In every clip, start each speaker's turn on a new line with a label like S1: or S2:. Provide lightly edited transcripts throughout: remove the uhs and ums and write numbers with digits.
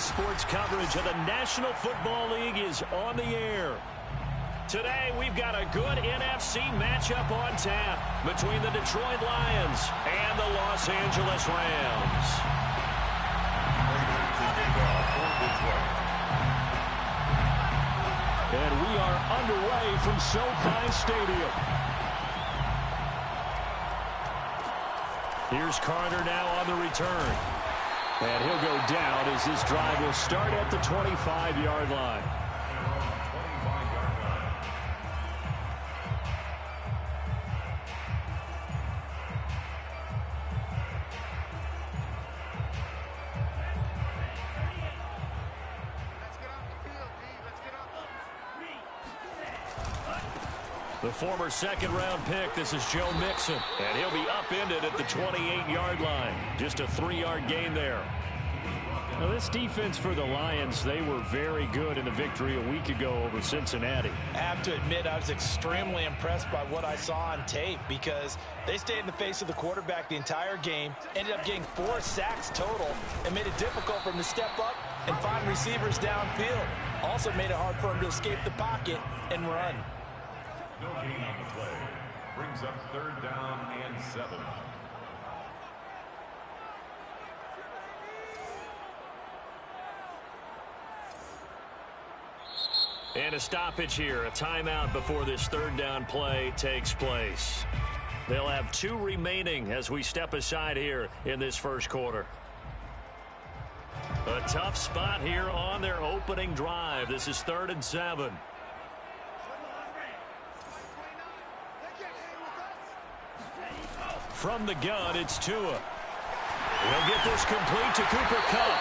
S1: Sports coverage of the National Football League is on the air. Today, we've got a good NFC matchup on tap between the Detroit Lions and the Los Angeles Rams. And we are underway from SoFi Stadium. Here's Carter now on the return. And he'll go down as this drive will start at the 25-yard line. The former second-round pick, this is Joe Mixon. And he'll be upended at the 28-yard line. Just a 3-yard gain there. Now, this defense for the Lions, they were very good in the victory a week ago over Cincinnati.
S2: I have to admit, I was extremely impressed by what I saw on tape because they stayed in the face of the quarterback the entire game, ended up getting 4 sacks total, and made it difficult for him to step up and find receivers downfield. Also made it hard for him to escape the pocket and run.
S3: No gain on the play. Brings up 3rd down and 7.
S1: And a stoppage here, a timeout before this 3rd down play takes place. They'll have 2 remaining as we step aside here in this first quarter. A tough spot here on their opening drive. This is 3rd and 7. From the gun, it's Tua. He'll get this complete to Cooper Kupp.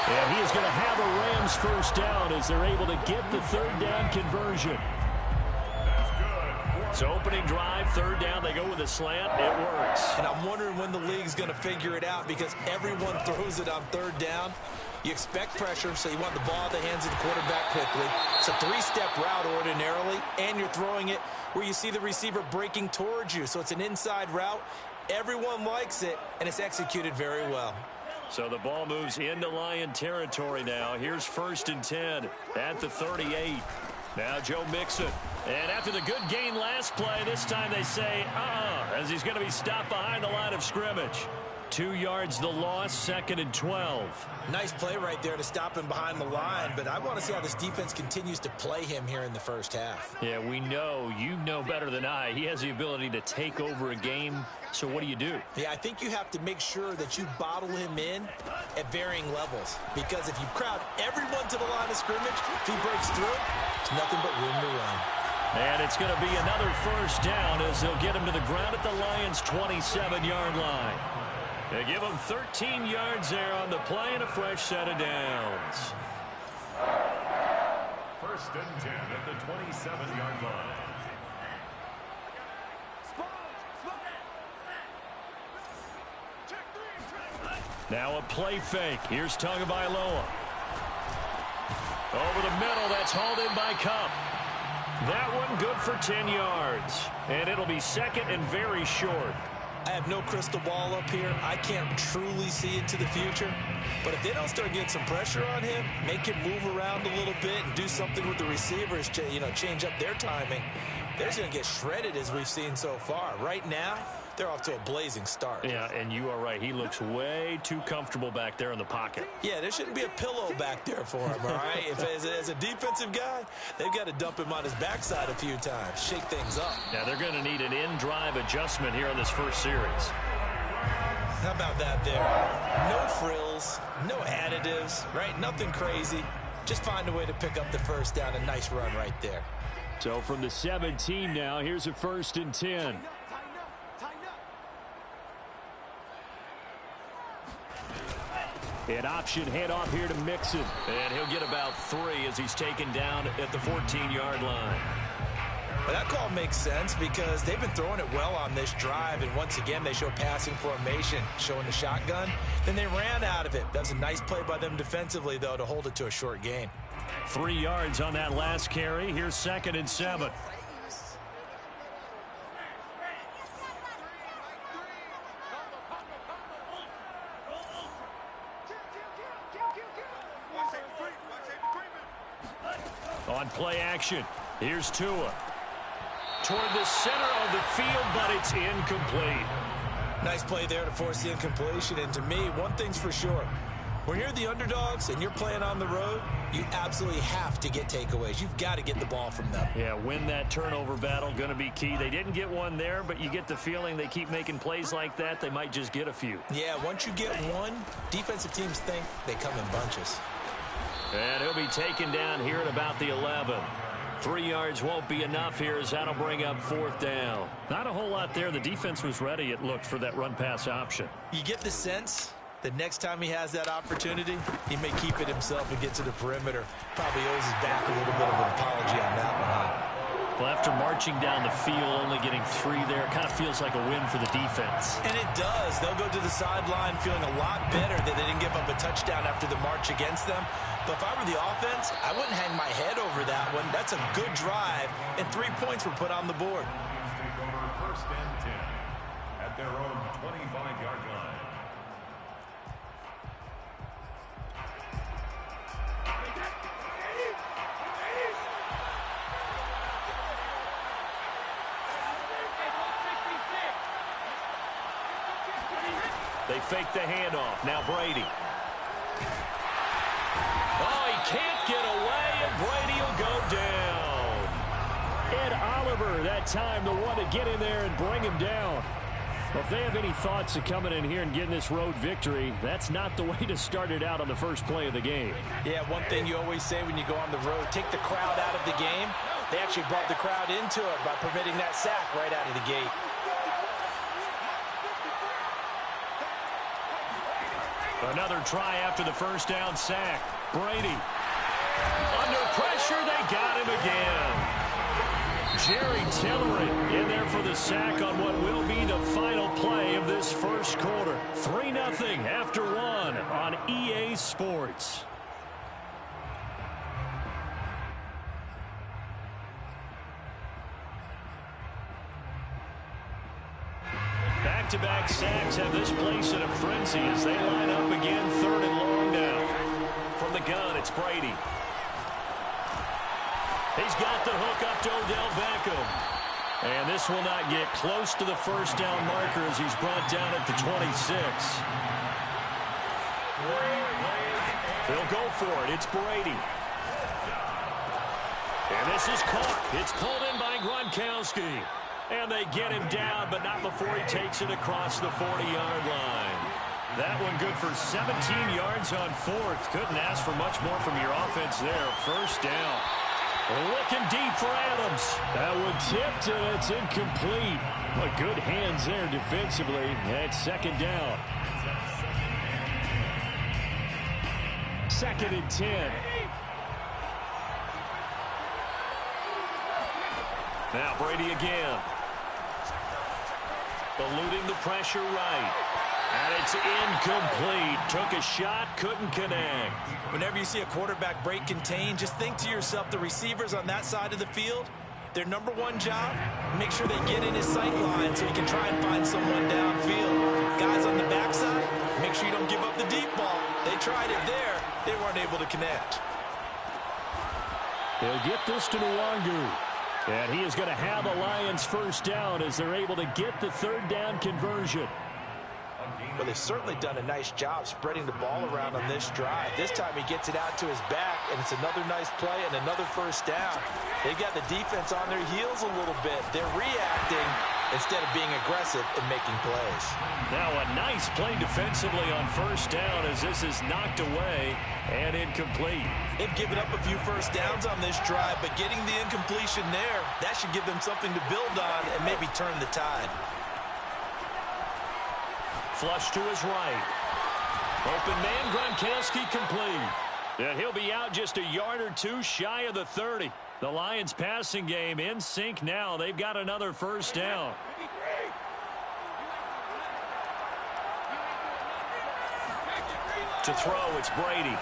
S1: And he is going to have a Rams first down as they're able to get the 3rd down conversion.
S3: That's good.
S1: So opening drive, 3rd down, they go with a slant. It works.
S2: And I'm wondering when the league's going to figure it out because everyone throws it on 3rd down. You expect pressure, so you want the ball at the hands of the quarterback quickly. It's a 3-step route ordinarily, and you're throwing it where you see the receiver breaking towards you. So it's an inside route. Everyone likes it, and it's executed very well.
S1: So the ball moves into Lion territory now. Here's 1st and 10 at the 38. Now Joe Mixon. And after the good gain last play, this time they say, as he's going to be stopped behind the line of scrimmage. 2 yards the loss, 2nd and 12.
S2: Nice play right there to stop him behind the line, but I want to see how this defense continues to play him here in the first half.
S1: Yeah, we know, you know better than I, he has the ability to take over a game. So what do you do?
S2: Yeah, I think you have to make sure that you bottle him in at varying levels. Because if you crowd everyone to the line of scrimmage, if he breaks through, there's nothing but room to run.
S1: And it's going to be another first down as they'll get him to the ground at the Lions' 27-yard line. They give him 13 yards there on the play and a fresh set of downs.
S3: 1st and 10 at the 27-yard line.
S1: Now a play fake. Here's Tagovailoa. Over the middle, that's hauled in by Kupp. That one good for 10 yards. And it'll be 2nd and very short.
S2: I have no crystal ball up here. I can't truly see into the future. But if they don't start getting some pressure on him, make him move around a little bit and do something with the receivers, change up their timing, they're just going to get shredded as we've seen so far. Right now, they're off to a blazing start.
S1: Yeah, and you are right. He looks way too comfortable back there in the pocket.
S2: Yeah, there shouldn't be a pillow back there for him, all right? As a defensive guy, they've got to dump him on his backside a few times, shake things up.
S1: Now, they're going to need an in-drive adjustment here in this first series.
S2: How about that there? No frills, no additives, right? Nothing crazy. Just find a way to pick up the first down. A nice run right there.
S1: So from the 17 now, here's a 1st and 10. An option handoff here to Mixon. And he'll get about 3 as he's taken down at the 14-yard line.
S2: Well, that call makes sense because they've been throwing it well on this drive, and once again they show passing formation, showing the shotgun. Then they ran out of it. That was a nice play by them defensively, though, to hold it to a short gain.
S1: 3 yards on that last carry. Here's 2nd and 7. On play action, here's Tua. Toward the center of the field, but it's incomplete.
S2: Nice play there to force the incompletion. And to me, one thing's for sure. When you're the underdogs and you're playing on the road, you absolutely have to get takeaways. You've got to get the ball from them.
S1: Yeah, win that turnover battle, going to be key. They didn't get one there, but you get the feeling they keep making plays like that, they might just get a few.
S2: Yeah, once you get one, defensive teams think they come in bunches.
S1: And he'll be taken down here at about the 11. 3 yards won't be enough here as that'll bring up 4th down. Not a whole lot there. The defense was ready, it looked, for that run-pass option.
S2: You get the sense the next time he has that opportunity, he may keep it himself and get to the perimeter. Probably owes his back a little bit of an apology on that one, huh?
S1: Well, after marching down the field, only getting 3 there, it kind of feels like a win for the defense.
S2: And it does. They'll go to the sideline feeling a lot better that they didn't give up a touchdown after the march against them. But if I were the offense, I wouldn't hang my head over that one. That's a good drive, and 3 points were put on the board.
S3: Take over 1st and 10 at their own 25-yard line.
S1: They fake the handoff. Now Brady. Oh, he can't get away, and Brady will go down. Ed Oliver, that time, the one to get in there and bring him down. Well, if they have any thoughts of coming in here and getting this road victory, that's not the way to start it out on the first play of the game.
S2: Yeah, one thing you always say when you go on the road, take the crowd out of the game. They actually brought the crowd into it by permitting that sack right out of the gate.
S1: Another try after the first down sack. Brady. Under pressure, they got him again. Jerry Tillery in there for the sack on what will be the final play of this first quarter. 3-0 after 1 on EA Sports. Back-to-back sacks have this place in a frenzy as they line up again. 3rd and long now. From the gun, it's Brady. He's got the hook up to Odell Beckham. And this will not get close to the first down marker as he's brought down at the 26. They'll go for it. It's Brady. And this is caught. It's pulled in by Gronkowski. And they get him down, but not before he takes it across the 40-yard line. That one good for 17 yards on 4th. Couldn't ask for much more from your offense there. First down. Looking deep for Adams. That one tipped, and it's incomplete. But good hands there defensively. And 2nd down. 2nd and 10. Now Brady again. Eluding the pressure right. And it's incomplete. Took a shot, couldn't connect.
S2: Whenever you see a quarterback break contain, just think to yourself, the receivers on that side of the field, their number one job, make sure they get in his sight line so he can try and find someone downfield. Guys on the backside, make sure you don't give up the deep ball. They tried it there. They weren't able to connect.
S1: They'll get this to Nwangu. And he is going to have the Lions first down as they're able to get the 3rd down conversion.
S2: Well, they've certainly done a nice job spreading the ball around on this drive. This time he gets it out to his back, and it's another nice play and another first down. They've got the defense on their heels a little bit. They're reacting instead of being aggressive and making plays.
S1: Now a nice play defensively on first down as this is knocked away and incomplete.
S2: They've given up a few first downs on this drive, but getting the incompletion there, that should give them something to build on and maybe turn the tide.
S1: Flush to his right. Open man, Gronkowski complete. And he'll be out just a yard or two shy of the 30. The Lions passing game in sync now. They've got another first down. To throw, it's Brady.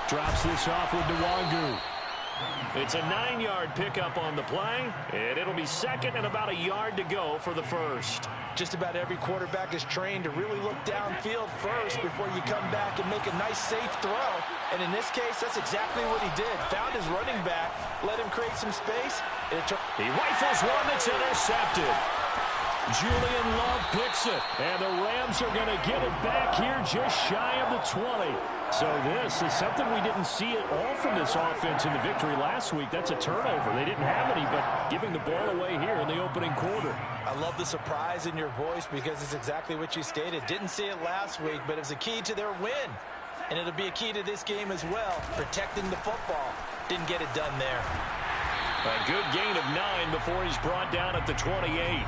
S1: Drops this off with Nwangu. It's a 9-yard pickup on the play, and it'll be 2nd and about a yard to go for the first.
S2: Just about every quarterback is trained to really look downfield first before you come back and make a nice, safe throw. And in this case, that's exactly what he did. Found his running back, let him create some space. And
S1: he rifles one that's intercepted. Julian Love picks it. And the Rams are going to get it back here just shy of the 20. So this is something we didn't see at all from this offense in the victory last week. That's a turnover. They didn't have any, but giving the ball away here in the opening quarter.
S2: I love the surprise in your voice because it's exactly what you stated. Didn't see it last week, but it was a key to their win. And it'll be a key to this game as well, protecting the football. Didn't get it done there.
S1: A good gain of 9 before he's brought down at the 28.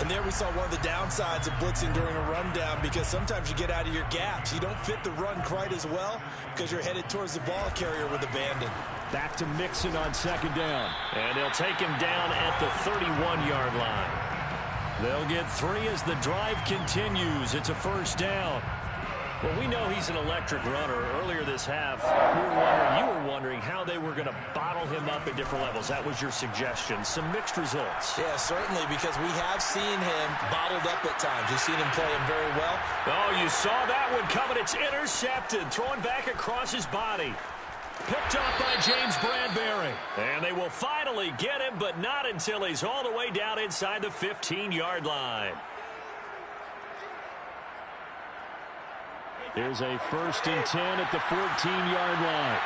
S2: And there we saw one of the downsides of blitzing during a rundown because sometimes you get out of your gaps. You don't fit the run quite as well because you're headed towards the ball carrier with abandon.
S1: Back to Mixon on second down. And they'll take him down at the 31-yard line. They'll get 3 as the drive continues. It's a first down. Well, we know he's an electric runner. Earlier this half, you were wondering how they were going to bottle him up at different levels. That was your suggestion. Some mixed results.
S2: Yeah, certainly, because we have seen him bottled up at times. We've seen him play him very well.
S1: Oh, you saw that one coming. It's intercepted. Thrown back across his body. Picked up by James Bradbury. And they will finally get him, but not until he's all the way down inside the 15-yard line. Here's a 1st and 10 at the 14-yard line.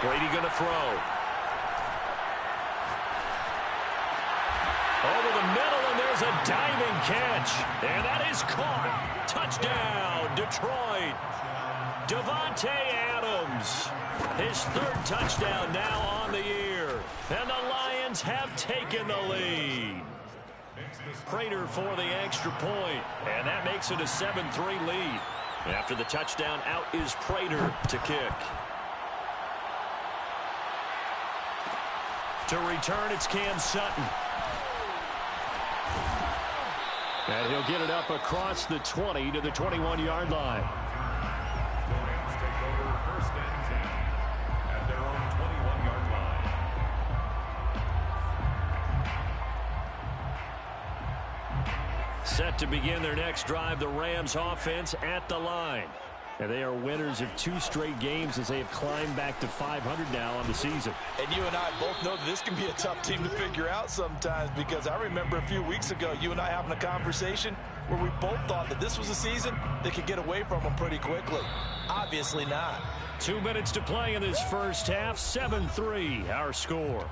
S1: Brady going to throw. Over the middle, and there's a diving catch. And that is caught. Touchdown, Detroit. Davante Adams. His 3rd touchdown now on the year. And the Lions have taken the lead. Prater for the extra point, and that makes it a 7-3 lead. After the touchdown, out is Prater to kick. To return, it's Cam Sutton. And he'll get it up across the 20 to the 21-yard line.
S3: The Rams take over 1st and 10 at their own 21-yard line.
S1: Set to begin their next drive, the Rams offense at the line. And they are winners of 2 straight games as they have climbed back to 500 now on the season.
S2: And you and I both know that this can be a tough team to figure out sometimes because I remember a few weeks ago you and I having a conversation where we both thought that this was a season that could get away from them pretty quickly. Obviously not.
S1: 2 minutes to play in this first half. 7-3 our score.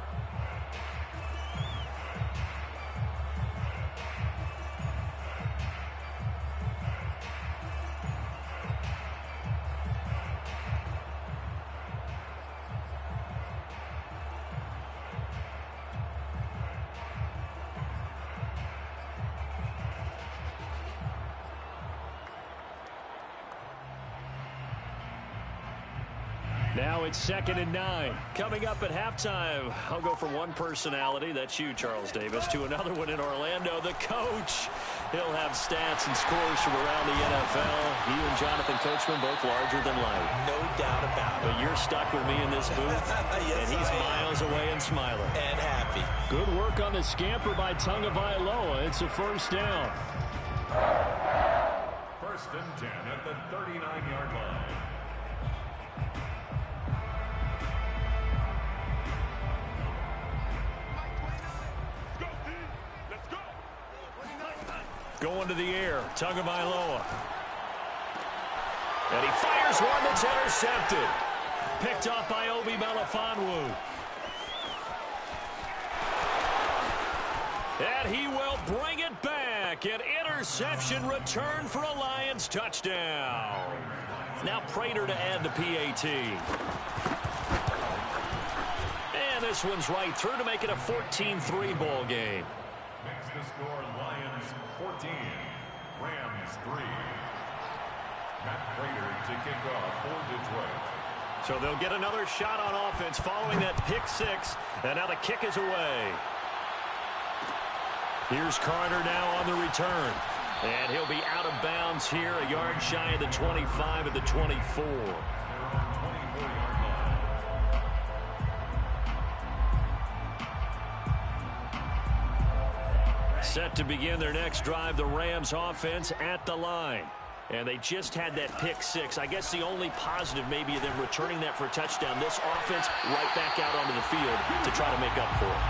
S1: Now it's 2nd and 9. Coming up at halftime, I'll go from one personality, that's you, Charles Davis, to another one in Orlando, the coach. He'll have stats and scores from around the NFL. He and Jonathan Coachman both larger than life.
S2: No doubt about it.
S1: But you're stuck with me in this booth,
S2: yes,
S1: and he's miles away and smiling.
S2: And happy.
S1: Good work on the scamper by Tagovailoa. It's a first down.
S3: 1st and 10 at the 39-yard line.
S1: Going to the air, Tagovailoa. And he fires one that's intercepted. Picked off by Obi Melifonwu. And he will bring it back. An interception return for a Lions touchdown. Now Prater to add the PAT. And this one's right through to make it a 14-3 ball game.
S3: Makes the score Lions 14, Rams 3. Matt Prater to kick off for Detroit.
S1: So they'll get another shot on offense following that pick 6. And now the kick is away. Here's Carter now on the return. And he'll be out of bounds here, a yard shy of the 25 at the 24. Set to begin their next drive, the Rams offense at the line. And they just had that pick six. I guess the only positive maybe of them returning that for a touchdown. This offense right back out onto the field to try to make up for it.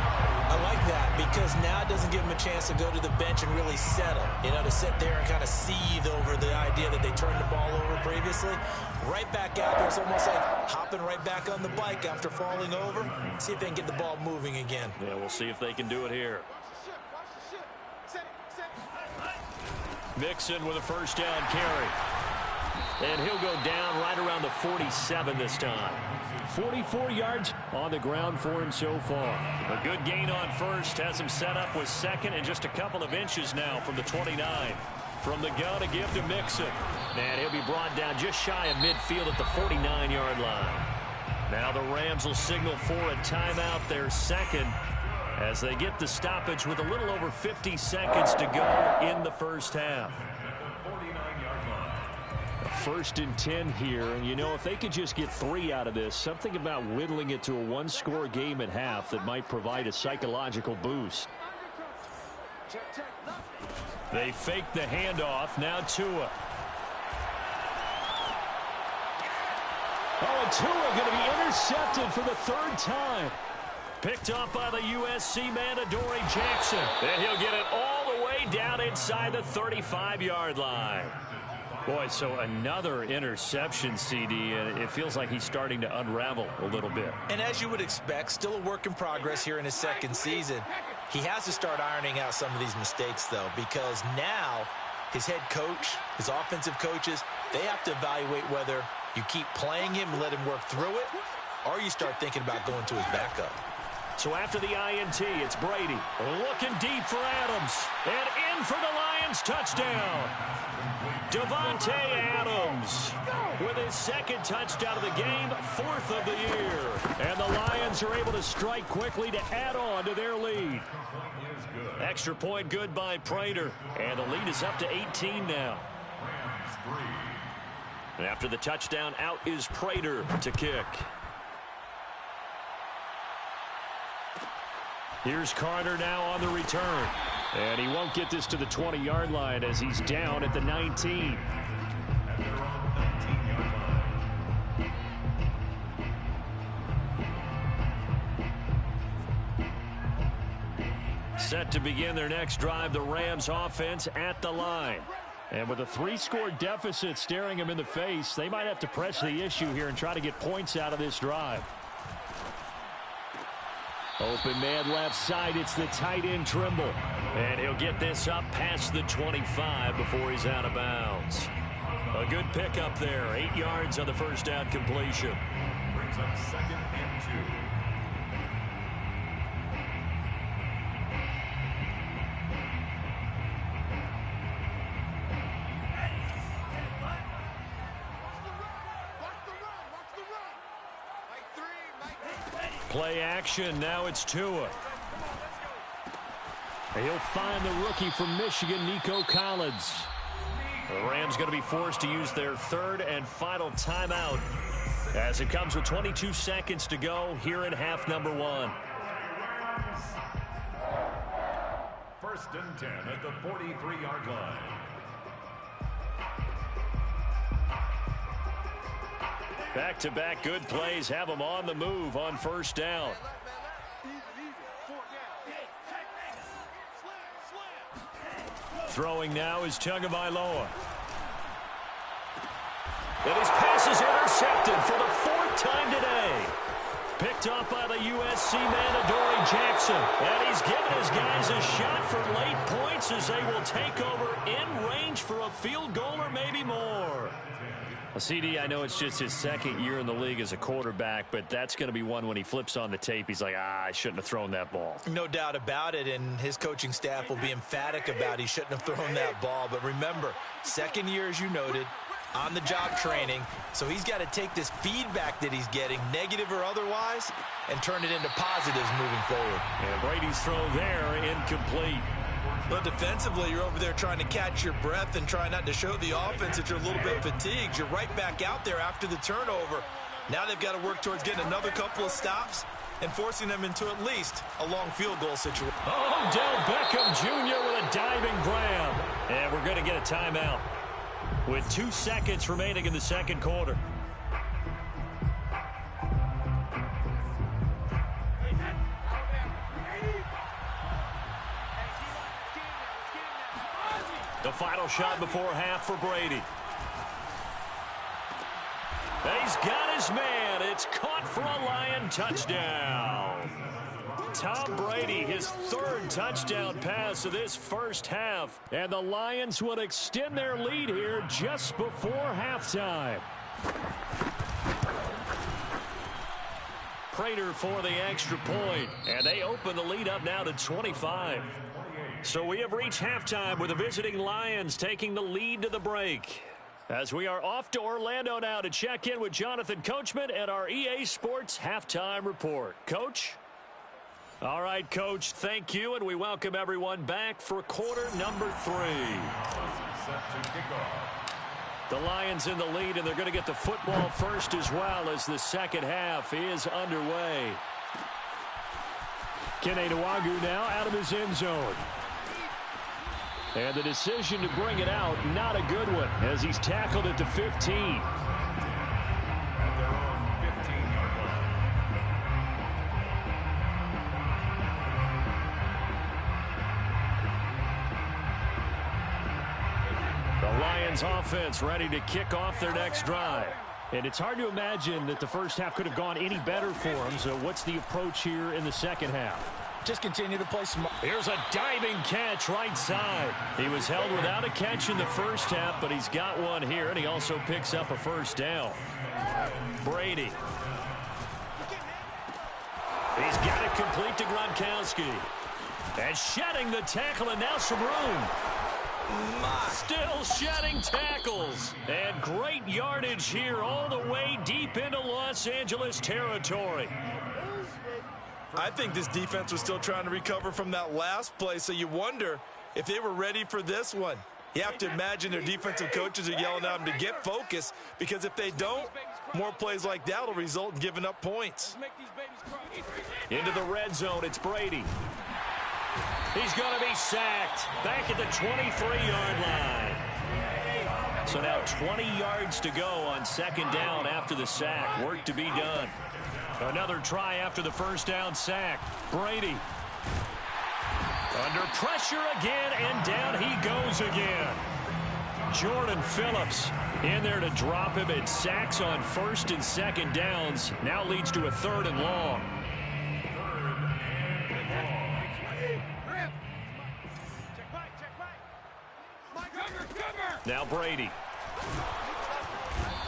S2: I like that because now it doesn't give them a chance to go to the bench and really settle. To sit there and kind of seethe over the idea that they turned the ball over previously. Right back out there. It's almost like hopping right back on the bike after falling over. See if they can get the ball moving again.
S1: Yeah, we'll see if they can do it here. Mixon with a first down carry. And he'll go down right around the 47 this time. 44 yards on the ground for him so far. A good gain on first. Has him set up with second and just a couple of inches now from the 29. From the gun to give to Mixon. And he'll be brought down just shy of midfield at the 49-yard line. Now the Rams will signal for a timeout, their second, as they get the stoppage with a little over 50 seconds to go in the first half. First and 10 here, and if they could just get 3 out of this, something about whittling it to a one-score game at half that might provide a psychological boost. They fake the handoff, now Tua. Oh, and Tua going to be intercepted for the third time. Picked up by the USC man, Adoree Jackson. And he'll get it all the way down inside the 35-yard line. Boy, so another interception, CD, and it feels like he's starting to unravel a little bit.
S2: And as you would expect, still a work in progress here in his second season. He has to start ironing out some of these mistakes, though, because now his head coach, his offensive coaches, they have to evaluate whether you keep playing him and let him work through it, or you start thinking about going to his backup.
S1: So after the INT, it's Brady looking deep for Adams. And in for the Lions touchdown. Davante Adams with his second touchdown of the game, 4th of the year. And the Lions are able to strike quickly to add on to their lead. Extra point good by Prater. And the lead is up to 18 now. And after the touchdown, out is Prater to kick. Here's Carter now on the return. And he won't get this to the 20-yard line as he's down at the 19. Set to begin their next drive, the Rams offense at the line. And with a 3-score deficit staring them in the face, they might have to press the issue here and try to get points out of this drive. Open man left side, it's the tight end Trimble. And he'll get this up past the 25 before he's out of bounds. A good pickup there, 8 yards on the first down completion.
S3: Brings up 2nd and 2.
S1: Play action, now it's Tua. He'll find the rookie from Michigan, Nico Collins. The Rams going to be forced to use their third and final timeout as it comes with 22 seconds to go here in half number 1.
S3: 1st and 10 at the 43-yard line.
S1: Back-to-back good plays have them on the move on first down. Throwing now is Tagovailoa. And his pass is intercepted for the 4th time today. Picked up by the USC man, Adoree Jackson. And he's given his guys a shot for late points as they will take over in range for a field goal or maybe more. CD, I know it's just his second year in the league as a quarterback, but that's going to be one when he flips on the tape, he's like, I shouldn't have thrown that ball.
S2: No doubt about it, and his coaching staff will be emphatic about he shouldn't have thrown that ball. But remember, second year, as you noted, on-the-job training, so he's got to take this feedback that he's getting, negative or otherwise, and turn it into positives moving forward.
S1: And Brady's throw there, incomplete.
S2: But defensively, you're over there trying to catch your breath and try not to show the offense that you're a little bit fatigued. You're right back out there after the turnover. Now they've got to work towards getting another couple of stops and forcing them into at least a long field goal situation.
S1: Oh, Odell Beckham Jr. with a diving grab. And we're going to get a timeout. with 2 seconds remaining in the second quarter. The final shot before half for Brady. He's got his man. It's caught for a Lion touchdown. Tom Brady, his 3rd touchdown pass of this first half. And the Lions will extend their lead here just before halftime. Prater for the extra point. And they open the lead up now to 25. So we have reached halftime with the visiting Lions taking the lead to the break. As we are off to Orlando now to check in with Jonathan Coachman and our EA Sports Halftime Report. Coach? All right, Coach, thank you, and we welcome everyone back for quarter number 3. The Lions in the lead, and they're going to get the football first as well as the second half is underway. Kene Nwangwu now out of his end zone. And the decision to bring it out, not a good one, as he's tackled at the 15.
S3: At their own 15-yard line.
S1: The Lions offense ready to kick off their next drive. And it's hard to imagine that the first half could have gone any better for them. So what's the approach here in the second half?
S2: Just continue to play smart.
S1: Here's a diving catch right side. He was held without a catch in the first half, but he's got one here, and he also picks up a first down. Brady. He's got it complete to Gronkowski. And shedding the tackle, and now some room. Still shedding tackles. And great yardage here all the way deep into Los Angeles territory.
S2: I think this defense was still trying to recover from that last play, so you wonder if they were ready for this one. You have to imagine their defensive coaches are yelling at them to get focused, because if they don't, more plays like that will result in giving up points.
S1: Into the red zone, it's Brady. He's going to be sacked back at the 23-yard line. So now 20 yards to go on second down after the sack. Work to be done. Another try after the first down sack. Brady. Under pressure again, and down he goes again. Jordan Phillips in there to drop him, and sacks on first and second downs. Now leads to a 3rd and long. Now Brady.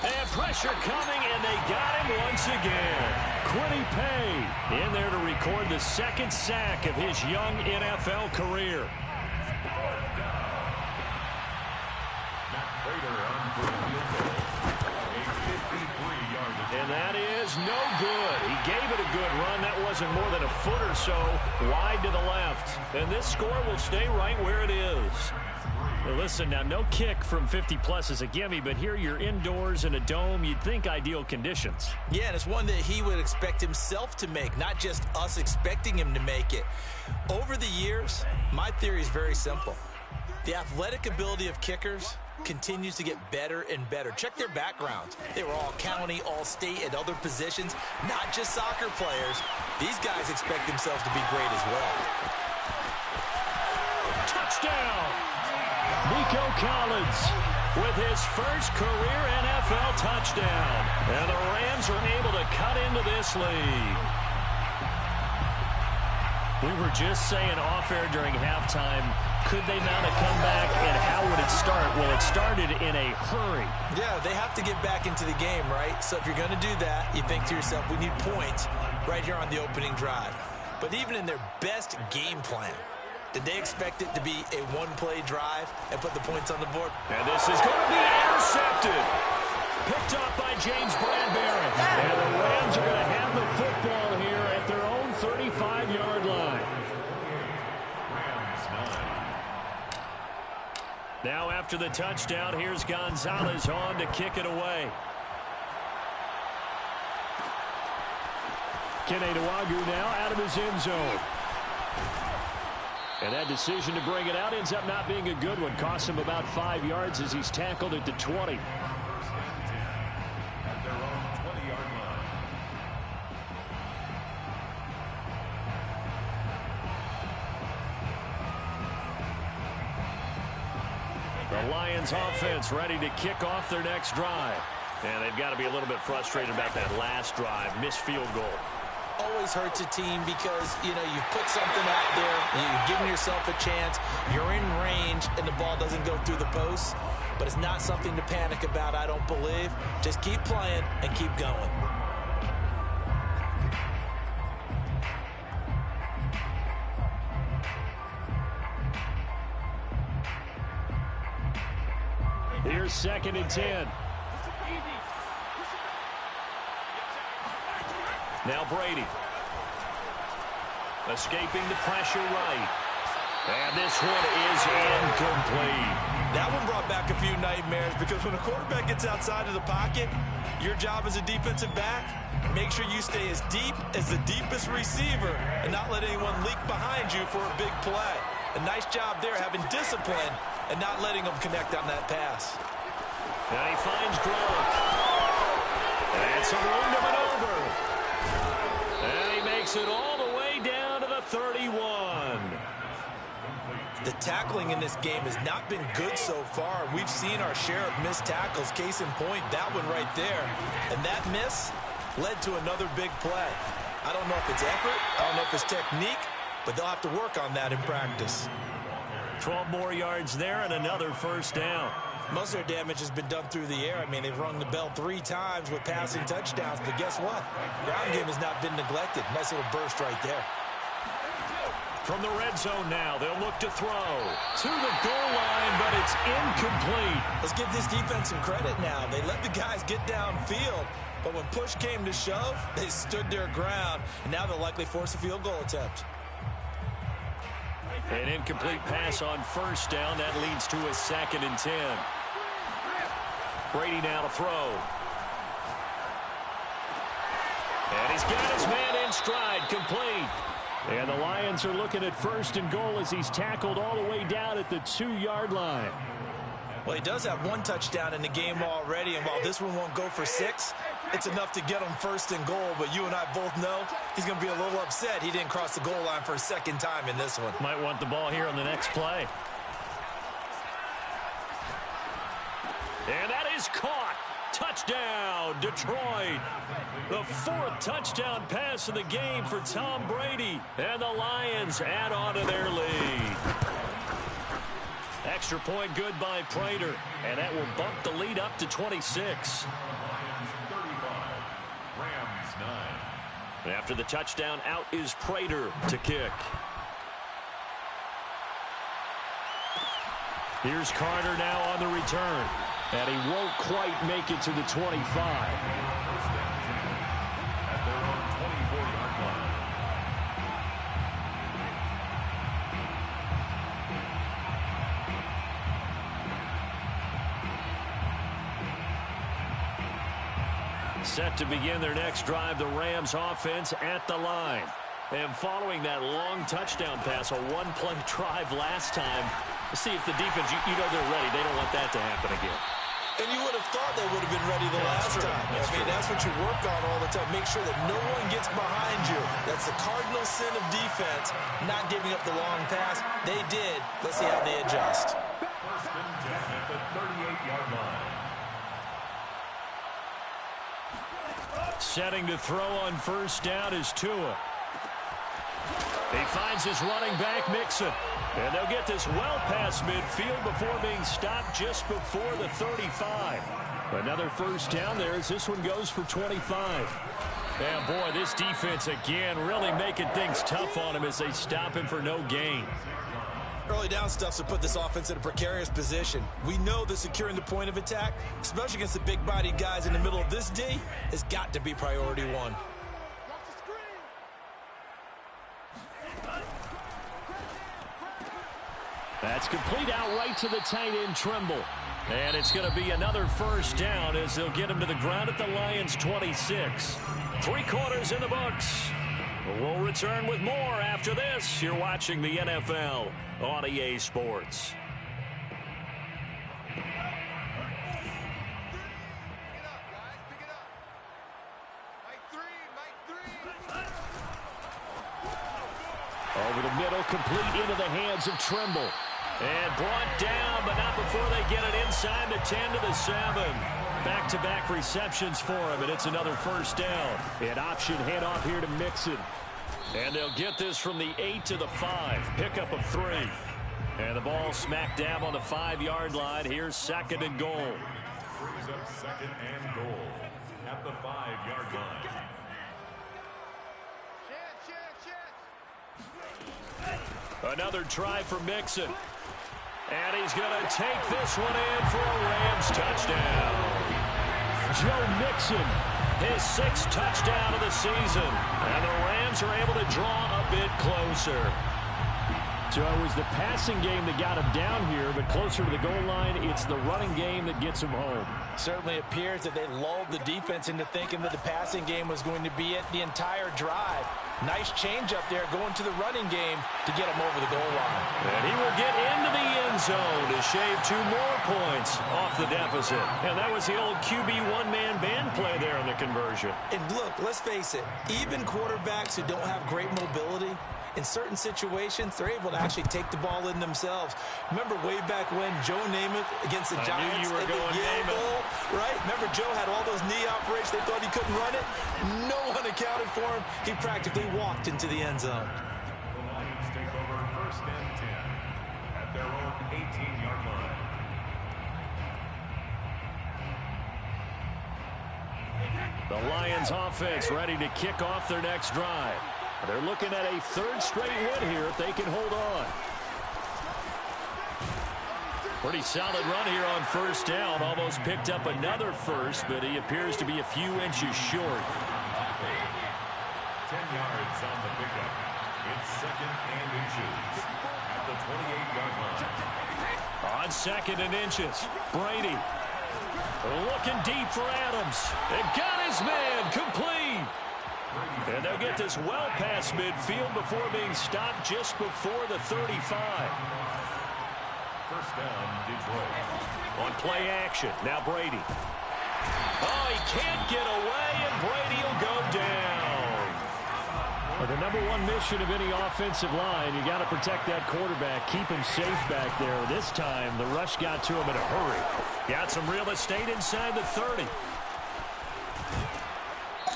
S1: And pressure coming, and they got him once again. Kwity Paye in there to record the 2nd sack of his young NFL career. And that is no good. He gave it a good run. That wasn't more than a foot or so wide to the left. And this score will stay right where it is. Well, listen, now no kick from 50-plus is a gimme, but here you're indoors in a dome. You'd think ideal conditions.
S2: Yeah, and it's one that he would expect himself to make, not just us expecting him to make it. Over the years, my theory is very simple. The athletic ability of kickers continues to get better and better. Check their backgrounds. They were all county, all state, and other positions, not just soccer players. These guys expect themselves to be great as well.
S1: Touchdown! Nico Collins with his first career NFL touchdown. And the Rams are able to cut into this lead. We were just saying off air during halftime, could they mount a comeback, and how would it start? Well, it started in a hurry.
S2: Yeah, they have to get back into the game, right? So if you're going to do that, you think to yourself, we need points right here on the opening drive. But even in their best game plan, did they expect it to be a one-play drive and put the points on the board?
S1: And this is going to be intercepted. Picked up by James Bradbury. And the Rams are going to have the football here at their own 35-yard line. Now after the touchdown, here's Gonzalez on to kick it away. Kene Nwangwu now out of his end zone. And that decision to bring it out ends up not being a good one. Costs him about 5 yards as he's tackled at the 20.
S3: At their own 20-yard line.
S1: The Lions offense ready to kick off their next drive. And they've got to be a little bit frustrated about that last drive. Missed field goal.
S2: Always hurts a team because, you've put something out there, you've given yourself a chance, you're in range, and the ball doesn't go through the posts. But it's not something to panic about, I don't believe. Just keep playing and keep going.
S1: Here's 2nd and 10. Now Brady. Escaping the pressure right. And this one is incomplete.
S2: That one brought back a few nightmares because when a quarterback gets outside of the pocket, your job as a defensive back, make sure you stay as deep as the deepest receiver and not let anyone leak behind you for a big play. A nice job there having discipline and not letting them connect on that pass.
S1: And he finds Gronk. And some room to maneuver. And he makes it all the way down to the 31.
S2: The tackling in this game has not been good so far. We've seen our share of missed tackles. Case in point, that one right there. And that miss led to another big play. I don't know if it's effort, I don't know if it's technique, but they'll have to work on that in practice.
S1: 12 more yards there and another first down.
S2: Most of their damage has been done through the air. I mean, they've rung the bell 3 times with passing touchdowns, but guess what? Ground game has not been neglected. Nice little burst right there.
S1: From the red zone now, they'll look to throw to the goal line, but it's incomplete.
S2: Let's give this defense some credit now. They let the guys get downfield, but when push came to shove, they stood their ground, and now they'll likely force a field goal attempt.
S1: An incomplete pass on first down. That leads to a 2nd and 10. Brady now to throw. And he's got his man in stride, complete. And the Lions are looking at 1st and goal as he's tackled all the way down at the 2-yard line.
S2: Well, he does have 1 touchdown in the game already, and while this one won't go for 6, it's enough to get him 1st and goal. But you and I both know he's going to be a little upset he didn't cross the goal line for a 2nd time in this one.
S1: Might want the ball here on the next play. And that is caught. Touchdown, Detroit. The 4th touchdown pass of the game for Tom Brady. And the Lions add on to their lead. Extra point good by Prater. And that will bump the lead up to 26.
S3: Lions 35, Rams 9.
S1: After the touchdown, out is Prater to kick. Here's Carter now on the return. And he won't quite make it to the 25.
S3: First and 10 at their own 24-yard line.
S1: Set to begin their next drive, the Rams offense at the line. And following that long touchdown pass, a 1-play drive last time, we'll see if the defense, you know they're ready. They don't want that to happen again.
S2: And you would have thought they would have been ready the last time. That's what you work on all the time. Make sure that no one gets behind you. That's the cardinal sin of defense, not giving up the long pass. They did. Let's see how they adjust.
S3: First and 10 at the 38-yard line.
S1: Setting to throw on first down is Tua. He finds his running back, Mixon. And they'll get this well past midfield before being stopped just before the 35. Another first down there as this one goes for 25. And boy, this defense again really making things tough on him as they stop him for no gain.
S2: Early down stuffs will put this offense in a precarious position. We know that securing the point of attack, especially against the big-bodied guys in the middle of this D, has got to be priority 1.
S1: That's complete out right to the tight end, Trimble. And it's going to be another first down as they'll get him to the ground at the Lions' 26. 3 quarters in the books. We'll return with more after this. You're watching the NFL on EA Sports. Over the middle, complete into the hands of Trimble. And brought down, but not before they get it inside the 10 to the 7. Back-to-back receptions for him, and it's another first down. An option handoff here to Mixon. And they'll get this from the 8 to the 5. Pickup of 3. And the ball smack dab on the 5-yard line. Here's 2nd and goal.
S3: Brings up 2nd and goal at the 5-yard line.
S1: Another try for Mixon. And he's going to take this one in for a Rams touchdown. Joe Mixon, his 6th touchdown of the season. And the Rams are able to draw a bit closer. So it was the passing game that got him down here, but closer to the goal line, it's the running game that gets him home.
S2: Certainly appears that they lulled the defense into thinking that the passing game was going to be it the entire drive. Nice change up there going to the running game to get him over the goal line.
S1: And he will get into the end zone to shave 2 more points off the deficit. And that was the old QB one-man band play there in the conversion.
S2: And look, let's face it, even quarterbacks who don't have great mobility, in certain situations, they're able to actually take the ball in themselves. Remember way back when Joe Namath against the Giants
S1: in the Yale Bowl,
S2: right? Remember Joe had all those knee operations. They thought he couldn't run it. No one accounted for him. He practically walked into the end zone.
S3: The Lions take over 1st and 10 at their own 18-yard line.
S1: The Lions offense ready to kick off their next drive. They're looking at a 3rd straight win here if they can hold on. Pretty solid run here on 1st down. Almost picked up another first, but he appears to be a few inches short.
S3: 10 yards on the pickup. It's 2nd and inches at the 28-yard line.
S1: On 2nd and inches, Brady looking deep for Adams. And got his man complete. And they'll get this well past midfield before being stopped just before the 35.
S3: 1st down, Detroit.
S1: On play action, now Brady. Oh, he can't get away, and Brady will go down. Well, the #1 mission of any offensive line, you got to protect that quarterback, keep him safe back there. This time, the rush got to him in a hurry. Got some real estate inside the 30.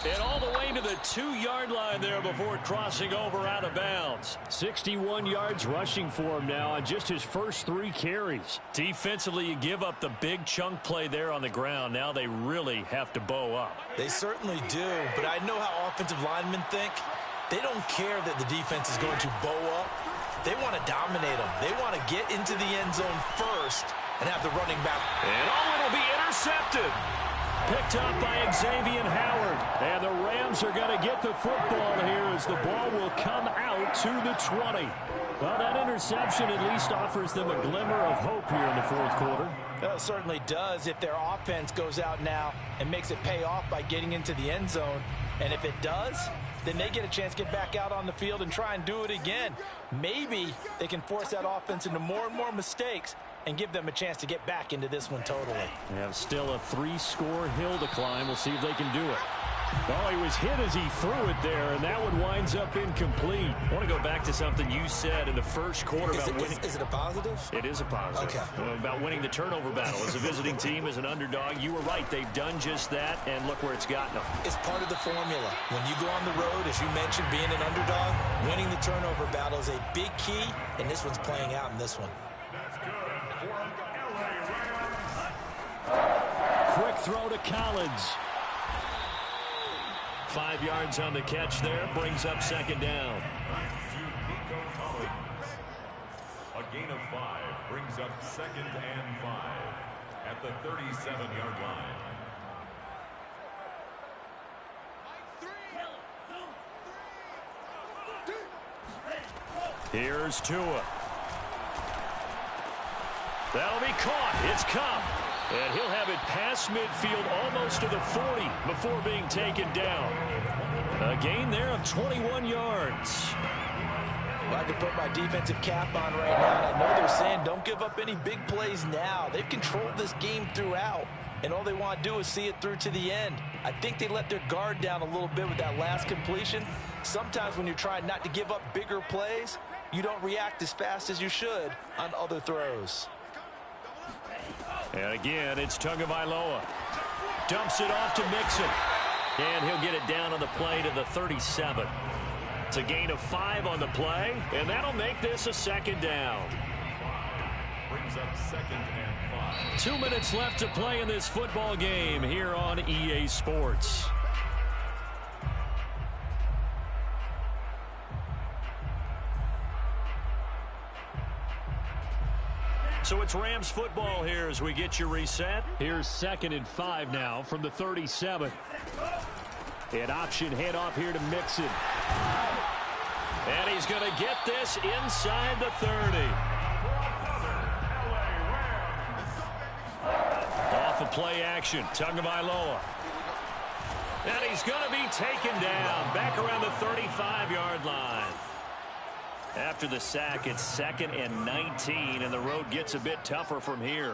S1: And all the way to the 2-yard line there before crossing over out of bounds. 61 yards rushing for him now on just his first 3 carries. Defensively, you give up the big chunk play there on the ground. Now they really have to bow up.
S2: They certainly do, but I know how offensive linemen think. They don't care that the defense is going to bow up. They want to dominate them. They want to get into the end zone first and have the running back.
S1: And it'll be intercepted. Picked up by Xavier Howard. And the Rams are going to get the football here as the ball will come out to the 20. Well, that interception at least offers them a glimmer of hope here in the 4th quarter.
S2: Well, it certainly does if their offense goes out now and makes it pay off by getting into the end zone. And if it does, then they get a chance to get back out on the field and try and do it again. Maybe they can force that offense into more and more mistakes and give them a chance to get back into this one totally.
S1: They have still a 3-score hill to climb. We'll see if they can do it. Oh, he was hit as he threw it there, and that one winds up incomplete. I want to go back to something you said in the first quarter about winning.
S2: Is it a positive?
S1: It is a positive.
S2: Okay.
S1: About winning the turnover battle. As a visiting team, as an underdog, you were right. They've done just that, and look where it's gotten them.
S2: It's part of the formula. When you go on the road, as you mentioned, being an underdog, winning the turnover battle is a big key, and this one's playing out in this one.
S3: That's good for an LA Rams.
S1: Quick throw to Collins. 5 yards on the catch there, brings up 2nd down.
S3: To Nico Collins. A gain of 5 brings up 2nd and 5 at the 37-yard line.
S1: Here's Tua. That'll be caught. It's Kupp. And he'll have it past midfield almost to the 40 before being taken down. A gain there of 21 yards.
S2: Well, I could put my defensive cap on right now, and I know they're saying don't give up any big plays now. They've controlled this game throughout, and all they want to do is see it through to the end. I think they let their guard down a little bit with that last completion. Sometimes when you're trying not to give up bigger plays, you don't react as fast as you should on other throws.
S1: And again, it's Tagovailoa. Dumps it off to Mixon. And he'll get it down on the play to the 37. It's a gain of 5 on the play, and that'll make this a second down.
S3: Brings up 2nd and 5.
S1: 2 minutes left to play in this football game here on EA Sports. So it's Rams football here as we get you reset. Here's 2nd and 5 now from the 37. An option handoff here to Mixon. And he's going to get this inside the 30. Off of play action, Tagovailoa. And he's going to be taken down back around the 35-yard line. After the sack, it's 2nd and 19, and the road gets a bit tougher from here.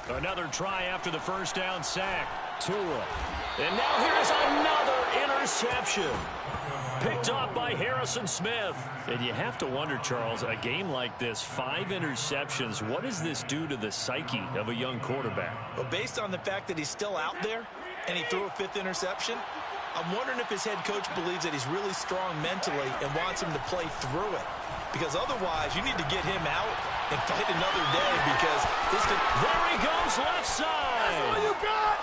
S1: Another try after the first down sack. Tua. And now here's another interception. Picked off by Harrison Smith. And you have to wonder, Charles, a game like this, 5 interceptions, what does this do to the psyche of a young quarterback?
S2: Well, based on the fact that he's still out there and he threw a 5th interception, I'm wondering if his head coach believes that he's really strong mentally and wants him to play through it. Because otherwise, you need to get him out and fight another day because this could...
S1: There he goes, left side.
S2: That's all you got.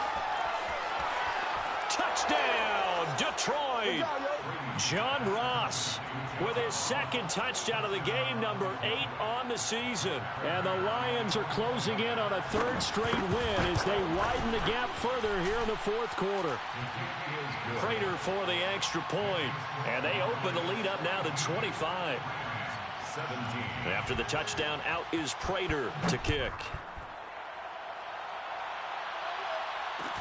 S1: Touchdown, Detroit. John Ross with his 2nd touchdown of the game, number 8 on the season. And the Lions are closing in on a 3rd straight win as they widen the gap further here in the 4th quarter. Prater for the extra point, and they open the lead up now to 25.
S3: 17.
S1: After the touchdown, out is Prater to kick.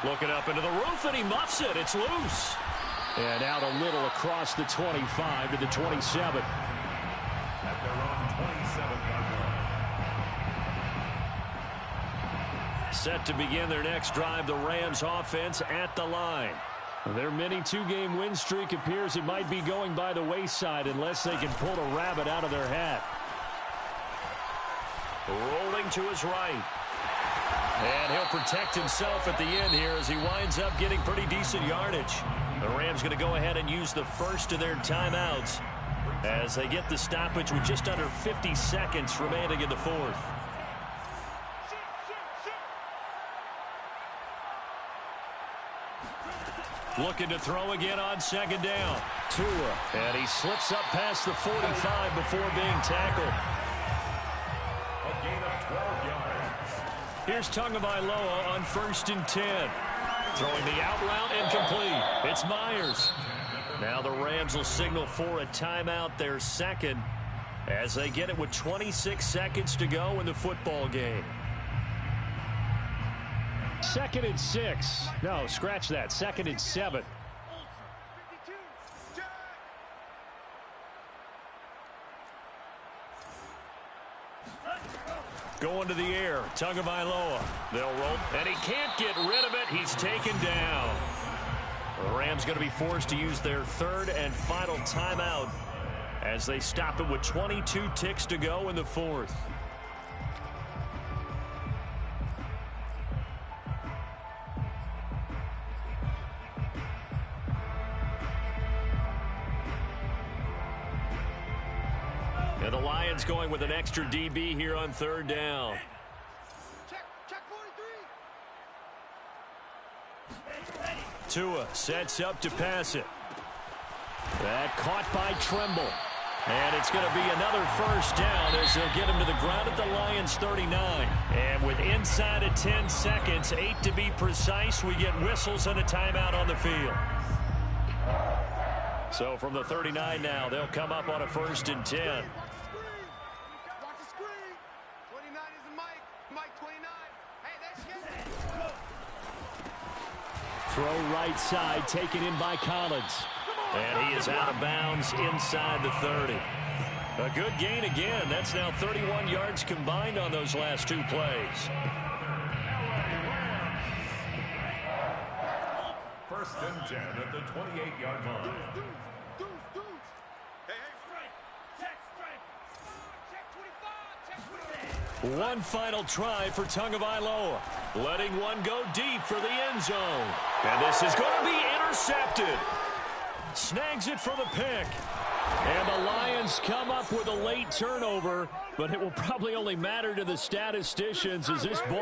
S1: Looking up into the roof, and he muffs it. It's loose. And out a little across the 25 to the 27.
S3: At their own 27-yard line.
S1: Set to begin their next drive, the Rams offense at the line. Their mini 2-game win streak appears it might be going by the wayside unless they can pull a rabbit out of their hat. Rolling to his right. And he'll protect himself at the end here as he winds up getting pretty decent yardage. The Rams going to go ahead and use the first of their timeouts as they get the stoppage with just under 50 seconds remaining in the 4th. Looking to throw again on 2nd down. Tua. And he slips up past the 45 before being tackled.
S3: A gain of 12 yards.
S1: Here's Tagovailoa on 1st and 10. Throwing the out route and complete. It's Myers. Now the Rams will signal for a timeout, their 2nd, as they get it with 26 seconds to go in the football game. 2nd and 6. No, scratch that. 2nd and 7. Going to the air, Tagovailoa. They'll roll, and he can't get rid of it. He's taken down. The Rams going to be forced to use their 3rd and final timeout as they stop it with 22 ticks to go in the 4th. And the Lions going with an extra DB here on 3rd down.
S4: Check 43.
S1: Tua sets up to pass it. That caught by Tremble. And it's going to be another 1st down as they'll get him to the ground at the Lions 39. And with inside of 10 seconds, 8 to be precise, we get whistles and a timeout on the field. So from the 39 now, they'll come up on a 1st and 10.
S4: Watch the screen.
S1: Throw right side, taken in by Collins. And he is out of bounds inside the 30. A good gain again. That's now 31 yards combined on those last two plays.
S3: First and 10 at the 28-yard line.
S1: One final try for Tagovailoa. Letting one go deep for the end zone. And this is going to be intercepted. Snags it for the pick. And the Lions come up with a late turnover, but it will probably only matter to the statisticians as this ball